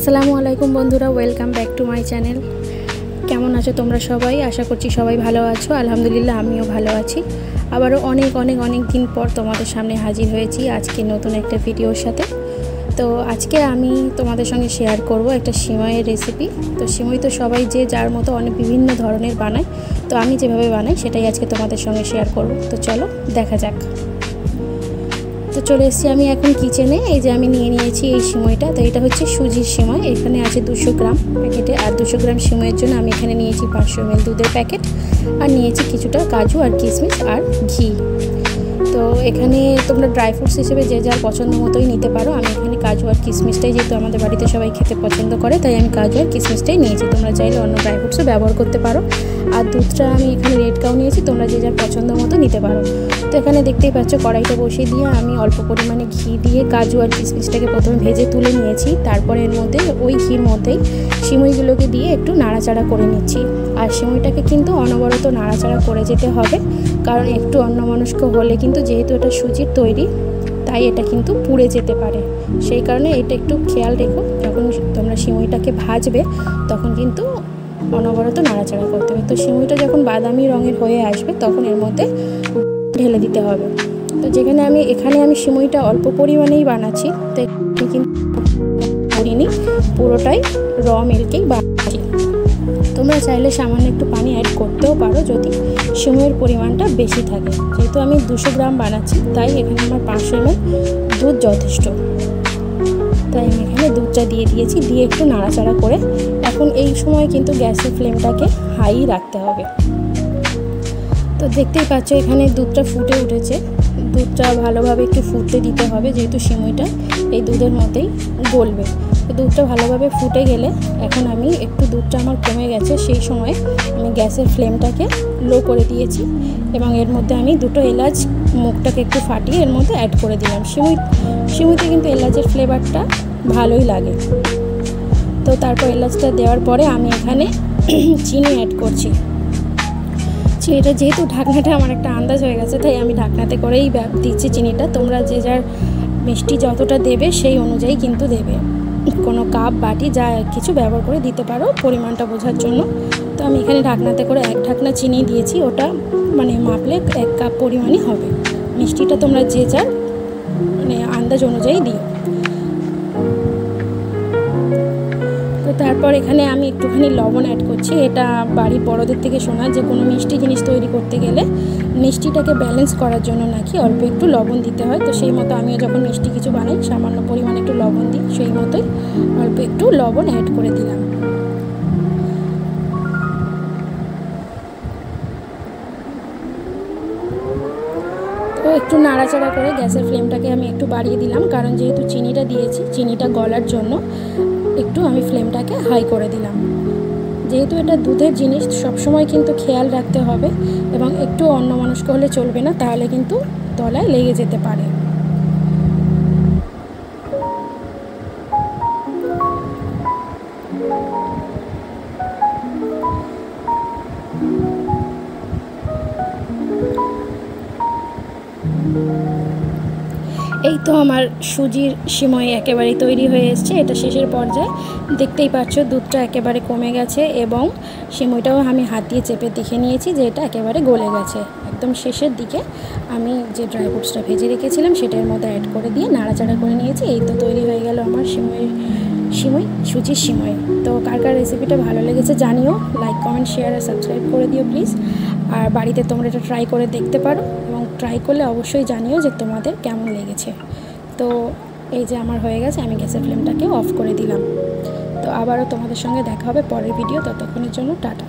আসসালামু আলাইকুম বন্ধুরা, welcome back to my channel. কেমন আছো তোমরা সবাই? আশা করছি সবাই ভালো আছো। আলহামদুলিল্লাহ আমিও ভালো আছি। আবারও অনেক দিন পর তোমাদের সামনে হাজির হয়েছি আজকে নতুন একটা ভিডিওর সাথে। তো আজকে আমি তোমাদের সঙ্গে শেয়ার করব একটা সিমাইয়ের রেসিপি। তো সিমাই তো সবাই যে যার মতো অনেক বিভিন্ন ধরনের বানায়, তো আমি যেভাবে বানাই সেটাই আজকে তোমাদের সঙ্গে শেয়ার করব। তো চলো দেখা যাক। তো চলে এসেছি আমি এখন কিচেনে। এই যে আমি নিয়ে নিয়েছি এই সিমাইটা। তো এটা হচ্ছে সুজির সিমাই। এখানে আছে 200 গ্রাম প্যাকেটে, আর 200 গ্রাম সিমাইয়ের জন্য আমি এখানে নিয়েছি 500 ml দুধের প্যাকেট, আর নিয়েছি কিছুটা কাজু আর কিশমিশ আর ঘি। তো এখানে তোমরা ড্রাই ফ্রুটস হিসেবে যে যার পছন্দ মতোই নিতে পারো। আমি এখানে কাজু আর কিশমিশটাই, যেহেতু আমাদের বাড়িতে সবাই খেতে পছন্দ করে, তাই আমি কাজু আর কিশমিশটাই নিয়েছি। তোমরা চাইলে অন্য ড্রাই ফ্রুটসও ব্যবহার করতে পারো। আর দুধটা আমি এখানে রেড কাউ নিয়েছি, তোমরা যে যার পছন্দ মতো নিতে পারো। তো এখানে দেখতেই পাচ্ছ কড়াইটা বসিয়ে দিয়ে আমি অল্প পরিমাণে ঘি দিয়ে কাজু আর কিশমিশটাকে প্রথমে ভেজে তুলে নিয়েছি। তারপরে এর মধ্যে ওই ঘির মধ্যেই সিমুইগুলোকে দিয়ে একটু নাড়াচাড়া করে নিচ্ছি। আর সিমুইটাকে কিন্তু অনবরত নাড়াচাড়া করে যেতে হবে, কারণ একটু অন্যমনস্ক হলে কিন্তু, যেহেতু এটা সুজির তৈরি, তাই এটা কিন্তু পুড়ে যেতে পারে। সেই কারণে এটা একটু খেয়াল রেখো, যখন তোমরা সিমুইটাকে ভাজবে তখন কিন্তু অনবরত নাড়াচাড়া করতে হবে। তো সিমুইটা যখন বাদামি রঙের হয়ে আসবে তখন এর মধ্যে ঢেলে দিতে হবে। তো এখানে আমি সিমুইটা অল্প পরিমাণেই বানাচ্ছি, তো কিন্তু করিনি, পুরোটাই র মিল্কেই বানাচ্ছি। তোমরা চাইলে সামান্য একটু পানি অ্যাড করতেও পারো যদি সিমুইয়ের পরিমাণটা বেশি থাকে। যেহেতু আমি 200 গ্রাম বানাচ্ছি, তাই এখানে আমার 500 ml দুধ যথেষ্ট। তাই আমি এখানে দুধটা দিয়ে দিয়েছি, দিয়ে একটু নাড়াচাড়া করে এখন এই সময় কিন্তু গ্যাসের ফ্লেমটাকে হাই রাখতে হবে। তো দেখতেই পাচ্ছ এখানে দুধটা ফুটে উঠেছে। দুধটা ভালোভাবে একটু ফুটতে দিতে হবে, যেহেতু সিমুইটা এই দুধের মধ্যেই গলবে। তো দুধটা ভালোভাবে ফুটে গেলে, এখন আমি একটু দুধটা আমার কমে গেছে, সেই সময় আমি গ্যাসের ফ্লেমটাকে লো করে দিয়েছি এবং এর মধ্যে আমি 2টো এলাচ মুখটাকে একটু ফাটিয়ে এর মধ্যে অ্যাড করে দিলাম। সিমুইতে কিন্তু এলাচের ফ্লেভারটা ভালোই লাগে। তো তারপর এলাচটা দেওয়ার পরে আমি এখানে চিনি অ্যাড করছি। চিনিটা যেহেতু ঢাকনাটা আমার একটা আন্দাজ হয়ে গেছে, তাই আমি ঢাকনাতে করেই দিচ্ছি চিনিটা। তোমরা যে যার মিষ্টি যতটা দেবে সেই অনুযায়ী কিন্তু দেবে, কোনো কাপ বাটি যা কিছু ব্যবহার করে দিতে পারো পরিমাণটা বোঝার জন্য। তো আমি এখানে ঢাকনাতে করে 1 ঢাকনা চিনি দিয়েছি, ওটা মানে মাপলে 1 কাপ পরিমাণই হবে। মিষ্টিটা তোমরা যে যার মানে আন্দাজ অনুযায়ী দিও। তো তারপর এখানে আমি একটুখানি লবণ অ্যাড করছি। এটা বাড়ির বড়দের থেকে শোনা যে কোনো মিষ্টি জিনিস তৈরি করতে গেলে মিষ্টিটাকে ব্যালেন্স করার জন্য নাকি অল্প একটু লবণ দিতে হয়। তো সেই মতো আমিও যখন মিষ্টি কিছু বানাই সামান্য পরিমাণে একটু লবণ দিই, সেই মতোই অল্প একটু লবণ অ্যাড করে দিলাম। তো একটু নাড়াচাড়া করে গ্যাসের ফ্লেমটাকে আমি একটু বাড়িয়ে দিলাম, কারণ যেহেতু চিনিটা দিয়েছি, চিনিটা গলার জন্য একটু আমি ফ্লেমটাকে হাই করে দিলাম। যেহেতু এটা দুধের জিনিস, সবসময় কিন্তু খেয়াল রাখতে হবে এবং একটু অন্যমনস্ক হলে চলবে না, তাহলে কিন্তু তলায় লেগে যেতে পারে। এই তো আমার সুজির সিমাই একেবারেই তৈরি হয়ে এসছে। এটা শেষের পর্যায়ে, দেখতেই পাচ্ছ দুধটা একেবারে কমে গেছে এবং সিমাইটাও আমি হাত দিয়ে চেপে দেখে নিয়েছি যে এটা একেবারে গলে গেছে। একদম শেষের দিকে আমি যে ড্রাই ফ্রুটসটা ভেজে রেখেছিলাম সেটার মধ্যে অ্যাড করে দিয়ে নাড়াচাড়া করে নিয়েছি। এই তো তৈরি হয়ে গেল আমার সুজির সিমাই। তো কার রেসিপিটা ভালো লেগেছে জানিও। লাইক, কমেন্ট, শেয়ার আর সাবস্ক্রাইব করে দিও প্লিজ। আর বাড়িতে তোমরা এটা ট্রাই করে দেখতে পারো এবং ট্রাই করলে অবশ্যই জানিও যে তোমাদের কেমন লেগেছে। তো এই যে আমার হয়ে গেছে, আমি গ্যাসের ফ্লেমটাকে অফ করে দিলাম। তো আবারও তোমাদের সঙ্গে দেখা হবে পরের ভিডিও। ততক্ষণের জন্য টাটা।